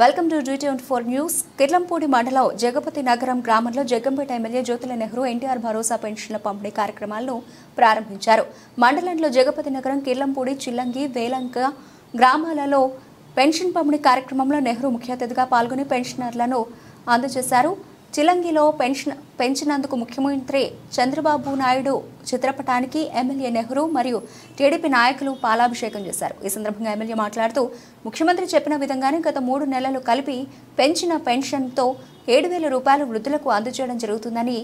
Welcome to G24 news. Kirlampudi మండలం జగపతి నగరం గ్రామంలో జగ్గంపేట ఎమ్మెల్యే జ్యోతుల నెహ్రూ ఎన్టీఆర్ భరోసా పెన్షన్ల పంపిణీ కార్యక్రమాలను ప్రారంభించారు. మండలంలో జగపతి నగరం, కిర్లంపూడి, చిల్లంగి, వేలంక గ్రామాలలో పెన్షన్ పంపిణీ కార్యక్రమంలో నెహ్రూ ముఖ్య అతిథిగా పాల్గొని పెన్షనర్లను అందజేశారు. చిల్లంగిలో పెంచినందుకు ముఖ్యమంత్రి చంద్రబాబు నాయుడు చిత్రపటానికి ఎమ్మెల్యే నెహ్రూ మరియు టీడీపీ నాయకులు పాలాభిషేకం చేశారు. ఈ సందర్భంగా ఎమ్మెల్యే మాట్లాడుతూ ముఖ్యమంత్రి చెప్పిన విధంగానే గత 3 నెలలు కలిపి పెంచిన పెన్షన్తో 7,000 రూపాయలు వృద్ధులకు అందజేయడం జరుగుతుందని,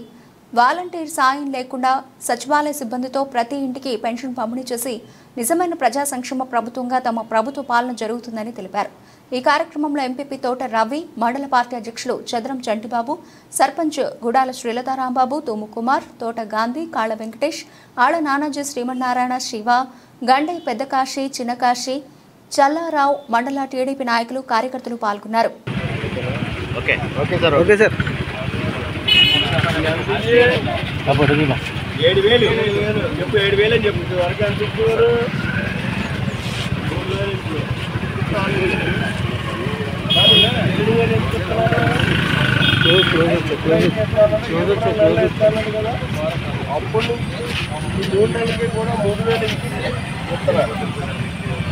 వాలంటీర్ సాయం లేకుండా సచివాలయ సిబ్బందితో ప్రతి ఇంటికి పెన్షన్ పంపిణీ చేసి నిజమైన ప్రజా సంక్షేమ ప్రభుత్వంగా తమ ప్రభుత్వ పాలన జరుగుతుందని తెలిపారు. ఈ కార్యక్రమంలో ఎంపీపీ తోట రవి, మండల పార్టీ అధ్యక్షులు చదరం చంటిబాబు, సర్పంచ్ గుడాల శ్రీలతారాంబాబు, తోము కుమార్, తోట గాంధీ, కాళ్ళ వెంకటేష్, ఆళ్ల నానాజీ, శ్రీమన్నారాయణ, శివ, గండై, పెద్దకాశీ, చిన్నకాశీ, చల్లారావు, మండల టీడీపీ నాయకులు, కార్యకర్తలు పాల్గొన్నారు. అప్పుడు ఈ 3 నెలలకి కూడా 3,000 ఇస్తున్నారు.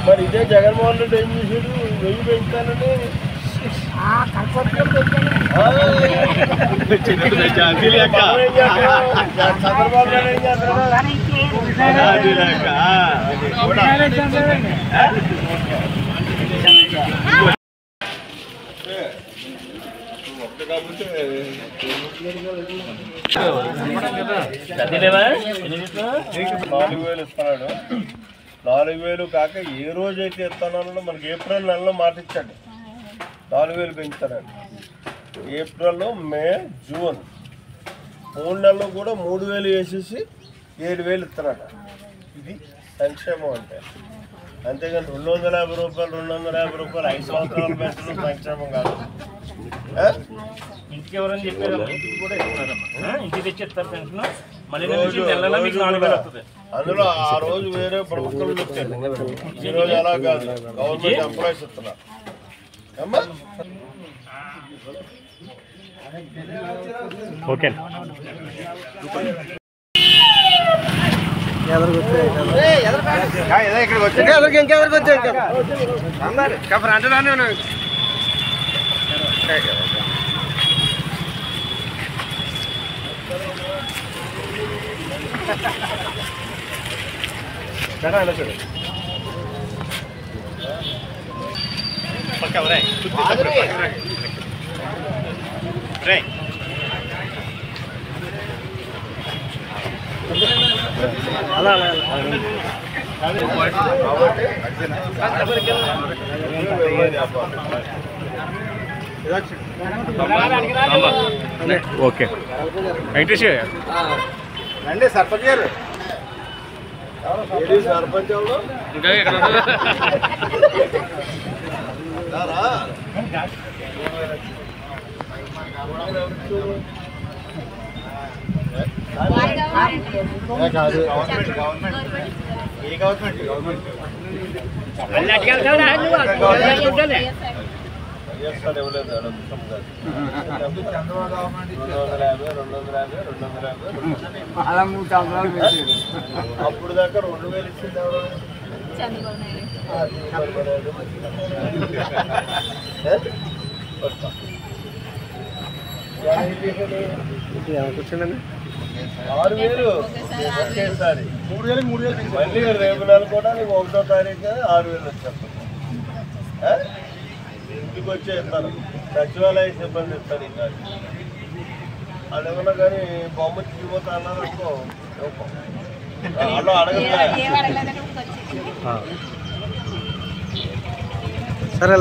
మరి ఇదే జగన్మోహన్ రెడ్డి ఏం చేశాడు? 1000 పెంచుతానని చంద్రబాబు నాయుడు ఏం చేస్తాడు? కాబట్టి 4,000 ఇస్తున్నాడు. 4,000 కాక ఏ రోజైతే ఇస్తున్నానో మనకి ఏప్రిల్ నెలలో మాట ఇచ్చాడు. 4,000 పెంచుతాడు. ఏప్రిల్, మే, జూన్ 3 నెలలు కూడా 3,000 వేసేసి 7,000 ఇస్తున్నాడు. ఇది సంక్షేమం అంటే. అంతేగాని 250 రూపాయలు 250 రూపాయలు 5 సంవత్సరాలు పెంచడం సంక్షేమం కాదు. ఇంటికి ఎవరని చెప్పారు? కూడా ఇంటికి తెచ్చిస్తారు పెన్షన్. అందులో ఆ రోజు వేరే ప్రభుత్వం వచ్చారు. ఈ రోజు అలా కాదు, గవర్నమెంట్ ఎంప్లాయీస్ ఇస్తున్నారు. ఓకే ఓకే వెంకటేష్ రండి సర్పంచ్ గారు. సర్పంచ్ అప్పుడు దాకా 2,000 ఇచ్చింది ఎవరు? కూర్చోండి. 6,000 ఒకేసారి. 3,000 మళ్ళీ రేపు నెల కూడా నీకు 1వ తారీఖు 6,000 వచ్చేస్తాను. ఇంటికి వచ్చే ఇస్తారు. సచివాలయ సిబ్బంది ఇస్తారు. ఇంకా అది ఏమన్నా కానీ బొమ్మ తిరిగిపోతా అన్నారు అనుకో, వాళ్ళు అడగలేదు. సరే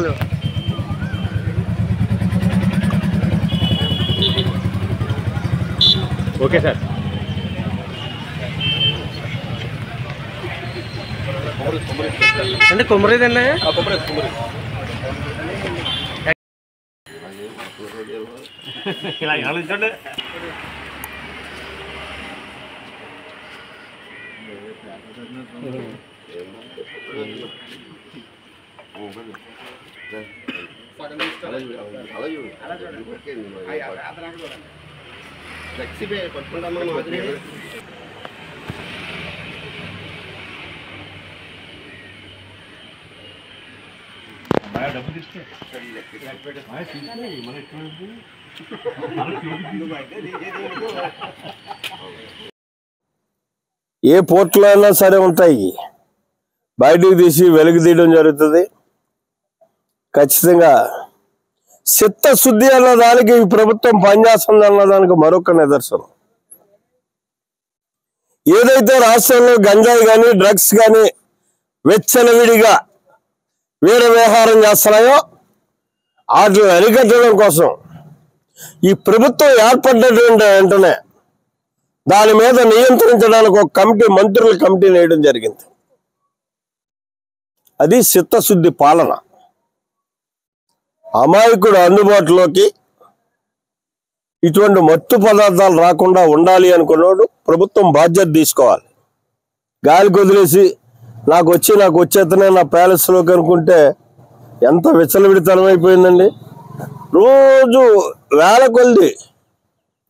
ఓకే సార్. అంటే కొమ్మరేదండి. ఇలా ఆలోచించండి. డబ్బు తీసుకో ఏ పోర్టులో అయినా సరే ఉంటాయి, బయటికి తీసి వెలుగు తీయడం జరుగుతుంది. ఖచ్చితంగా చిత్తశుద్ధి అన్నదానికి ఈ ప్రభుత్వం పనిచేస్తుంది అన్నదానికి మరొక నిదర్శనం. ఏదైతే రాష్ట్రంలో గంజాయి కానీ డ్రగ్స్ కానీ వెచ్చలవిడిగా వీర వ్యవహారం చేస్తున్నాయో వాటిని అరికట్టడం కోసం ఈ ప్రభుత్వం ఏర్పడ్డటువంటి వెంటనే దాని మీద నియంత్రించడానికి ఒక కమిటీ, మంత్రుల కమిటీని వేయడం జరిగింది. అది చిత్తశుద్ధి పాలన. అమాయకుడు అందుబాటులోకి ఇటువంటి మత్తు పదార్థాలు రాకుండా ఉండాలి అనుకున్నాడు ప్రభుత్వం బాధ్యత తీసుకోవాలి. గాలికి వదిలేసి నాకు వచ్చేతనే నా ప్యాలెస్లోకి అనుకుంటే ఎంత విచ్చలవిడితనం అయిపోయిందండి. రోజు వేల కొద్ది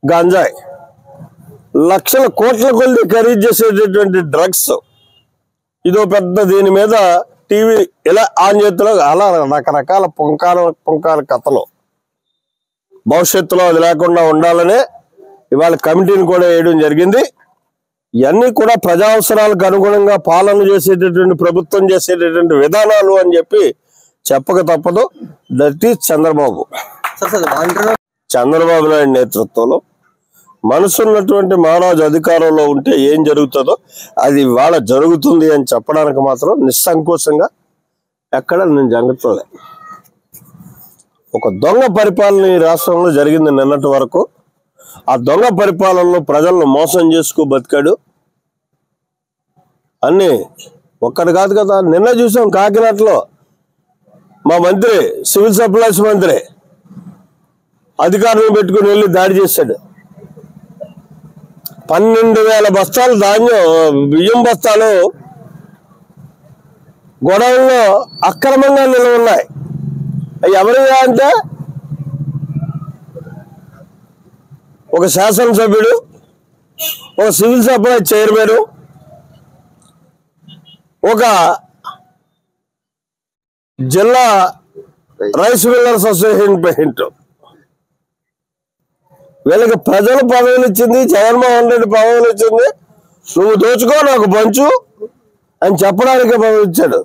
గంజాయి, లక్షల కోట్ల కొద్ది ఖరీదు చేసేటటువంటి డ్రగ్స్, ఇదో పెద్ద దీని మీద టీవీ ఇలా ఆన్ చేతిలో అలా రకరకాల పుంకాల కథలు. భవిష్యత్తులో అది లేకుండా ఉండాలనే ఇవాళ కమిటీని కూడా వేయడం జరిగింది. ఇవన్నీ కూడా ప్రజా అవసరాలకు అనుగుణంగా పాలన చేసేటటువంటి ప్రభుత్వం చేసేటటువంటి విధానాలు అని చెప్పి చెప్పక తప్పదు. దట్ ఈజ్ చంద్రబాబు నాయుడు నేతృత్వంలో మనసున్నటువంటి మహారాజు అధికారంలో ఉంటే ఏం జరుగుతుందో అది ఇవాళ జరుగుతుంది అని చెప్పడానికి మాత్రం నిస్సంకోచంగా ఎక్కడ నేను జంగట్లే. ఒక దొంగ పరిపాలన ఈ రాష్ట్రంలో జరిగింది నిన్నటి వరకు. ఆ దొంగ పరిపాలనలో ప్రజలను మోసం చేసుకు బతికాడు. అన్నీ ఒక్కటి కాదు కదా, నిన్న చూసాం కాకినాడలో మా మంత్రి, సివిల్ సప్లైస్ మంత్రి అధికారులను పెట్టుకుని వెళ్ళి దాడి చేశాడు. 12,000 బస్తాలు బియ్యం బస్తాలు గొడవల్లో అక్రమంగా నిల్వ ఉన్నాయి. అవి ఎవరిగా అంటే ఒక శాసనసభ్యుడు, ఒక సివిల్ సప్లై చైర్మన్, ఒక జిల్లా రైస్ మిల్లర్స్ అసోసియేషన్ ప్రెసిడెంట్. వీళ్ళకి ప్రజలు పదవులు ఇచ్చింది, జగన్మోహన్ రెడ్డి పదవులు ఇచ్చింది. నువ్వు దోచుకో నాకు పంచు అని చెప్పడానికి పదవి ఇచ్చాడు.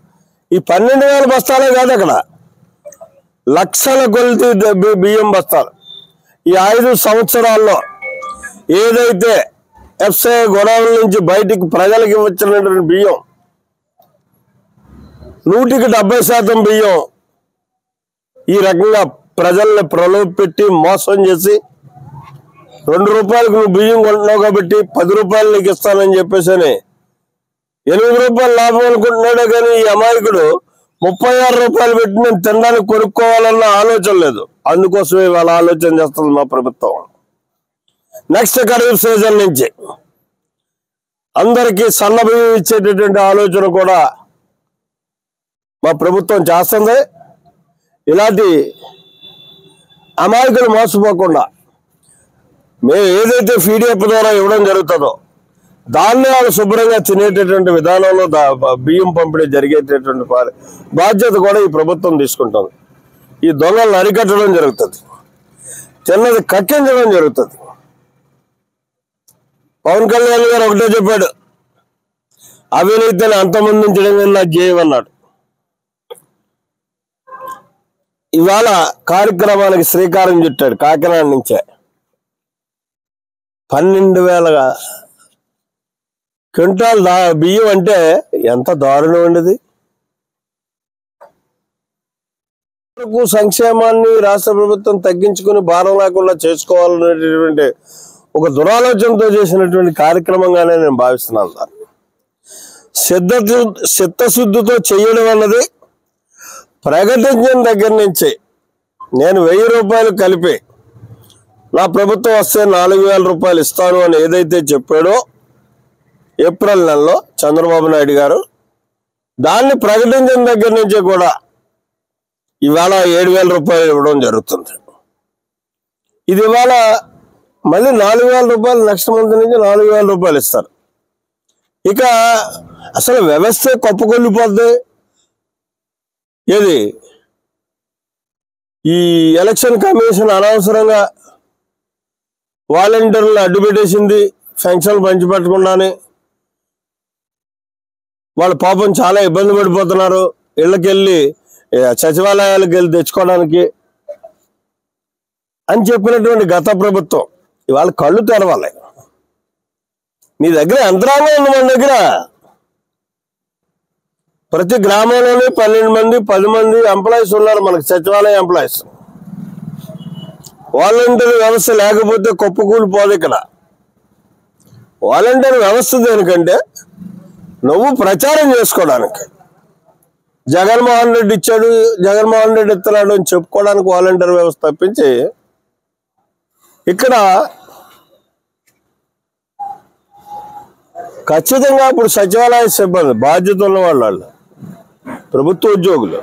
ఈ 12,000 బస్తాలే కాదు, అక్కడ లక్షల కొలిది బియ్యం బస్తాలు. ఈ 5 సంవత్సరాల్లో ఏదైతే ఎఫ్సిఐ గొడవల నుంచి బయటికి ప్రజలకి వచ్చినటువంటి బియ్యం 100% బియ్యం ఈ రకంగా ప్రజల్ని ప్రలోభపెట్టి మోసం చేసి 2 రూపాయలకు నువ్వు బియ్యం కొంటున్నావు కాబట్టి 10 రూపాయలు నీకు ఇస్తానని చెప్పేసి 8 రూపాయలు లాభం అనుకుంటున్నాడే కానీ ఈ అమాయకుడు 36 రూపాయలు పెట్టి నేను తినడానికి కొనుక్కోవాలన్న ఆలోచన లేదు. అందుకోసమే వాళ్ళ ఆలోచన చేస్తుంది మా ప్రభుత్వం. నెక్స్ట్ ఖరీఫ్ సీజన్ నుంచి అందరికీ సన్న బియ్యం ఇచ్చేటటువంటి ఆలోచన కూడా మా ప్రభుత్వం చేస్తుంది. ఇలాంటి అమాయకులు మోసపోకుండా మేము ఏదైతే పీడిఎఫ్ ద్వారా ఇవ్వడం జరుగుతుందో దాన్ని వాళ్ళు శుభ్రంగా తినేటటువంటి విధానంలో బియ్యం పంపిణీ జరిగేటటువంటి బాధ్యత కూడా ఈ ప్రభుత్వం తీసుకుంటుంది. ఈ దొంగలను అరికట్టడం జరుగుతుంది, తిన్నది కక్కించడం జరుగుతుంది. పవన్ కళ్యాణ్ గారు ఒకటే చెప్పాడు, అవినీతిని అంతమొందించడం నా ధ్యేయం అన్నాడు. ఇవాళ కార్యక్రమానికి శ్రీకారం చుట్టాడు. కాకినాడ నుంచే 12,000 క్వింటాల్ బియ్యం అంటే ఎంత దారుణం ఉండేది. సంక్షేమాన్ని రాష్ట్ర ప్రభుత్వం తగ్గించుకుని భారం లేకుండా చేసుకోవాలనేటటువంటి ఒక దురాలోచనతో చేసినటువంటి కార్యక్రమంగానే నేను భావిస్తున్నాను. చిత్తశుద్ధితో చేయడం అన్నది ప్రకటించిన దగ్గర నుంచి నేను 1000 రూపాయలు కలిపి నా ప్రభుత్వం వస్తే 4,000 రూపాయలు ఇస్తాను అని ఏదైతే చెప్పాడో ఏప్రిల్ నెలలో చంద్రబాబు నాయుడు గారు, దాన్ని ప్రకటించిన దగ్గర నుంచే కూడా ఇవాళ 7,000 రూపాయలు ఇవ్వడం జరుగుతుంది. ఇది ఇవాళ మళ్ళీ 4,000 రూపాయలు నెక్స్ట్ మంత్ నుంచి 4,000 రూపాయలు ఇస్తారు. ఇక అసలు వ్యవస్థ కొప్పకొల్లిపోద్ది. ఏది ఈ ఎలక్షన్ కమిషన్ అనవసరంగా వాలంటీర్లను అడ్డుపెట్టేసింది. పెన్షన్లు పంచిపెట్టకుండానే వాళ్ళ పాపం చాలా ఇబ్బంది పడిపోతున్నారు. ఇళ్ళకెళ్ళి సచివాలయాలకు వెళ్ళి తెచ్చుకోవడానికి అని చెప్పినటువంటి గత ప్రభుత్వం ఇవాళ కళ్ళు తెరవాలి. నీ దగ్గర యంత్రాంగం ఉంది. మన దగ్గర ప్రతి గ్రామంలోనే 12 మంది 10 మంది ఎంప్లాయీస్ ఉన్నారు మనకి, సచివాలయ ఎంప్లాయీస్. వాలంటీర్ వ్యవస్థ లేకపోతే కుప్పకూలిపోదు. ఇక్కడ వాలంటీర్ వ్యవస్థ దేనికంటే నువ్వు ప్రచారం చేసుకోవడానికి. జగన్మోహన్ రెడ్డి ఇచ్చాడు, జగన్మోహన్ రెడ్డి ఇస్తున్నాడు అని చెప్పుకోవడానికి వాలంటీర్ వ్యవస్థ తప్పించి ఇక్కడ ఖచ్చితంగా ఇప్పుడు సచివాలయ సిబ్బంది బాధ్యత ఉన్న వాళ్ళు ప్రభుత్వ ఉద్యోగులు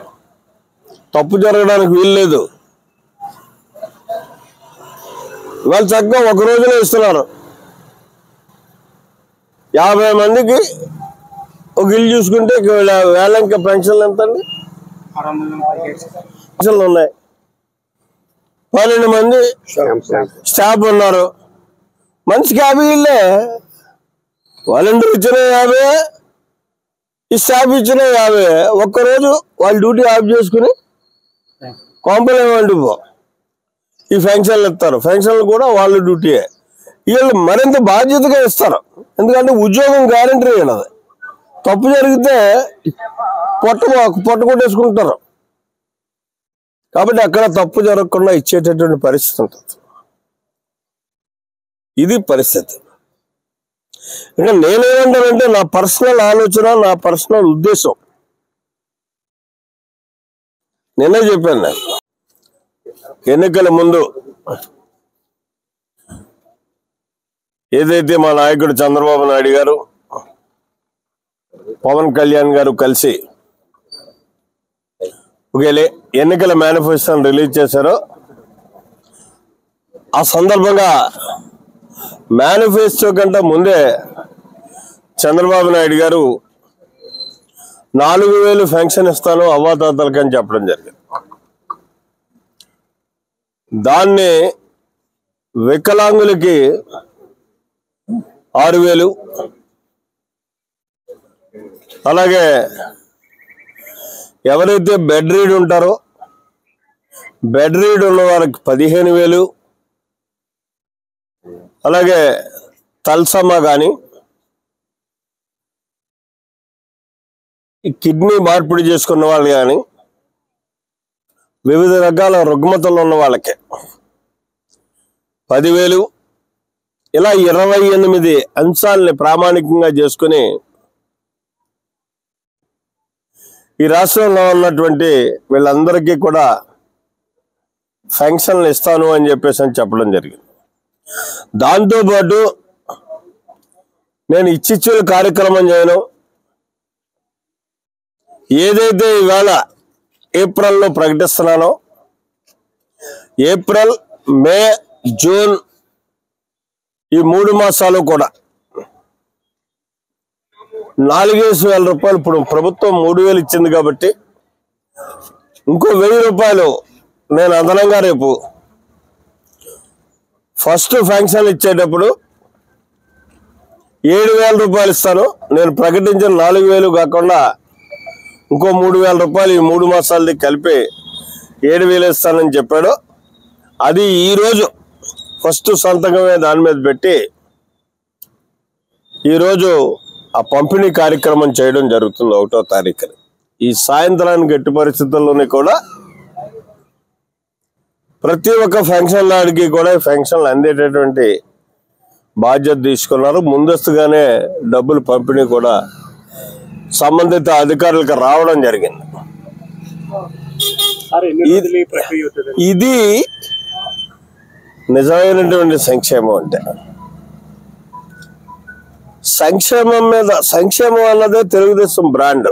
తప్పు జరగడానికి వీల్లేదు. వాళ్ళు చక్కగా ఒక రోజులో ఇస్తున్నారు. 50 మందికి ఒక ఇల్లు చూసుకుంటే వేళ ఇంకా పెన్షన్లు ఎంత అండి? పెన్షన్లు ఉన్నాయి. 12 మంది స్టాఫ్ ఉన్నారు. మనిషికి 50 ఇళ్ళే. వాలంటీర్ ఇచ్చిన 50, ఈ స్టాఫ్ ఇచ్చిన 50. ఒక్కరోజు వాళ్ళు డ్యూటీ ఆఫ్ చేసుకుని కాంప్లైంట్ పో ఈ పెన్షన్లు ఇస్తారు. పెన్షన్లు కూడా వాళ్ళ డ్యూటీయే. వీళ్ళు మరింత బాధ్యతగా ఇస్తారు. ఎందుకంటే ఉద్యోగం గ్యారంటీ అది. తప్పు జరిగితే పొట్ట కొట్టేసుకుంటారు. కాబట్టి అక్కడ తప్పు జరగకుండా ఇచ్చేటటువంటి పరిస్థితి ఉంటుంది. ఇది పరిస్థితి. ఇంకా నేనేమంటానంటే నా పర్సనల్ ఆలోచన, నా పర్సనల్ ఉద్దేశం నిన్నే చెప్పాను. నేను ఎన్నికల ముందు ఏదైతే మా నాయకుడు చంద్రబాబు నాయుడు గారు, పవన్ కళ్యాణ్ గారు కలిసి ఎన్నికల మేనిఫెస్టోని రిలీజ్ చేశారో ఆ సందర్భంగా మేనిఫెస్టో కంటే ముందే చంద్రబాబు నాయుడు గారు 4,000 పెన్షన్ ఇస్తాను అవ్వాతాతలకి అని చెప్పడం జరిగింది. దాన్ని వికలాంగులకి 6,000, అలాగే ఎవరైతే బెడ్ రీడ్ ఉంటారో బెడ్ రీడ్ ఉన్న వారికి 15,000, అలాగే తల్సమ్మ కానీ కిడ్నీ మార్పిడి చేసుకున్న వాళ్ళు కానీ వివిధ రకాల రుగ్మతలు ఉన్న వాళ్ళకి 10,000, ఇలా 28 అంశాలని ప్రామాణికంగా చేసుకుని ఈ రాష్ట్రంలో ఉన్నటువంటి వీళ్ళందరికీ కూడా పెన్షన్లు ఇస్తాను అని చెప్పేసి చెప్పడం జరిగింది. దాంతోపాటు నేను ఇచ్చిచ్చుల కార్యక్రమం చేయను. ఏదైతే ఇవాళ ఏప్రిల్లో ప్రకటిస్తున్నానో ఏప్రిల్, మే, జూన్ ఈ 3 మాసాలు కూడా 4,000 రూపాయలు. ఇప్పుడు ప్రభుత్వం 3,000 ఇచ్చింది కాబట్టి ఇంకో 1,000 రూపాయలు నేను అదనంగా రేపు ఫస్ట్ పెన్షన్ ఇచ్చేటప్పుడు 7,000 రూపాయలు ఇస్తాను. నేను ప్రకటించిన 4,000 కాకుండా ఇంకో 3,000 రూపాయలు ఈ 3 మాసాలది కలిపి 7,000 ఇస్తానని చెప్పాడు. అది ఈరోజు ఫస్ట్ సంతకమే దాని మీద పెట్టి ఈరోజు ఆ పంపిణీ కార్యక్రమం చేయడం జరుగుతుంది 1వ తారీఖున. ఈ సాయంత్రానికి ఎట్టి పరిస్థితుల్లోనే కూడా ప్రతి ఒక్క పెన్షన్ లాడికి కూడా పెన్షన్లు అందేటటువంటి బాధ్యత తీసుకున్నారు. ముందస్తుగానే డబ్బులు పంపిణీ కూడా సంబంధిత అధికారులకు రావడం జరిగింది. ఇది నిజమైనటువంటి సంక్షేమం. అంటే సంక్షేమం మీద సంక్షేమం అన్నదే తెలుగుదేశం బ్రాండ్.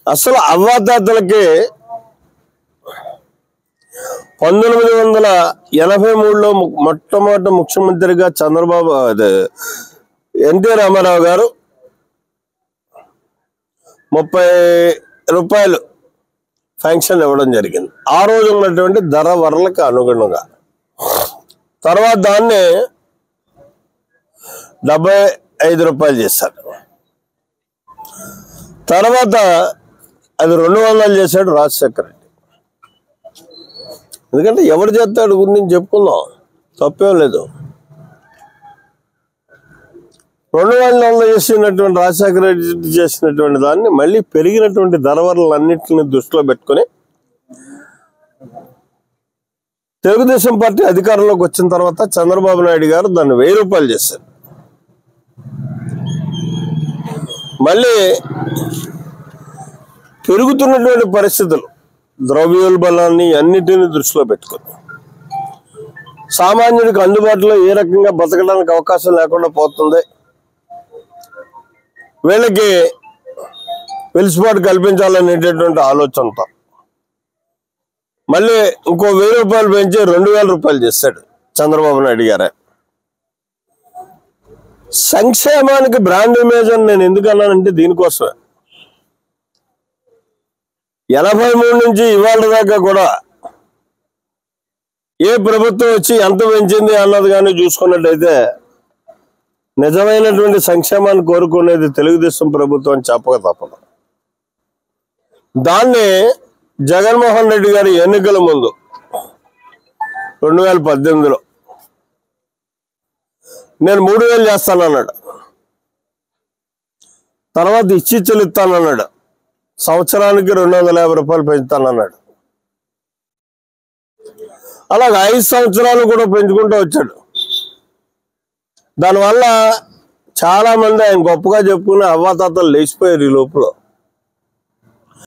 అసలు అవ్వాతాతలకి 1983లో మొట్టమొదటి ముఖ్యమంత్రిగా చంద్రబాబు ఎన్టీ రామారావు గారు 30 రూపాయలు ఫంక్షన్ ఇవ్వడం జరిగింది ఆ రోజు ఉన్నటువంటి ధర వరలకు అనుగుణంగా. తర్వాత దాన్ని 75 రూపాయలు చేశారు. తర్వాత అది 200 చేశాడు రాజశేఖర్ రెడ్డి. ఎందుకంటే ఎవరు చేస్తాడు గురించి చెప్పుకుందాం, తప్పేం లేదు. 200 చేసినటువంటి రాజశేఖర రెడ్డి చేసినటువంటి దాన్ని మళ్ళీ పెరిగినటువంటి ధరవరలన్నింటినీ దృష్టిలో పెట్టుకుని తెలుగుదేశం పార్టీ అధికారంలోకి వచ్చిన తర్వాత చంద్రబాబు నాయుడు గారు దాన్ని 1000 రూపాయలు చేశారు. మళ్ళీ పెరుగుతున్నటువంటి పరిస్థితులు, ద్రవ్యోల్బణాన్ని అన్నిటిని దృష్టిలో పెట్టుకుని సామాన్యుడికి అందుబాటులో ఏ రకంగా బతకడానికి అవకాశం లేకుండా పోతుంది, వీళ్ళకి వెలుసుబాటు కల్పించాలనేటటువంటి ఆలోచనతో మళ్ళీ ఇంకో 1000 రూపాయలు పెంచి 2000 రూపాయలు చేశాడు చంద్రబాబు నాయుడు గారే. సంక్షేమానికి బ్రాండ్ ఇమేజ్ అని నేను ఎందుకు అన్నానంటే దీనికోసమే. 83 నుంచి ఇవాళ దాకా కూడా ఏ ప్రభుత్వం వచ్చి ఎంత పెంచింది అన్నది కానీ చూసుకున్నట్టయితే నిజమైనటువంటి సంక్షేమాన్ని కోరుకునేది తెలుగుదేశం ప్రభుత్వం అని చెప్పక తప్పదు. దాన్ని జగన్మోహన్ రెడ్డి గారి ఎన్నికల ముందు 2018లో నేను 3000 చేస్తానన్నాడు. తర్వాత ఇచ్చి చెల్లిస్తానన్నాడు. సంవత్సరానికి 250 రూపాయలు పెంచుతానన్నాడు. అలాగే 5 సంవత్సరాలు కూడా పెంచుకుంటూ వచ్చాడు. దానివల్ల చాలా మంది ఆయన గొప్పగా చెప్పుకుని అవ్వాతాతలు లేచిపోయారు ఈ లోపల.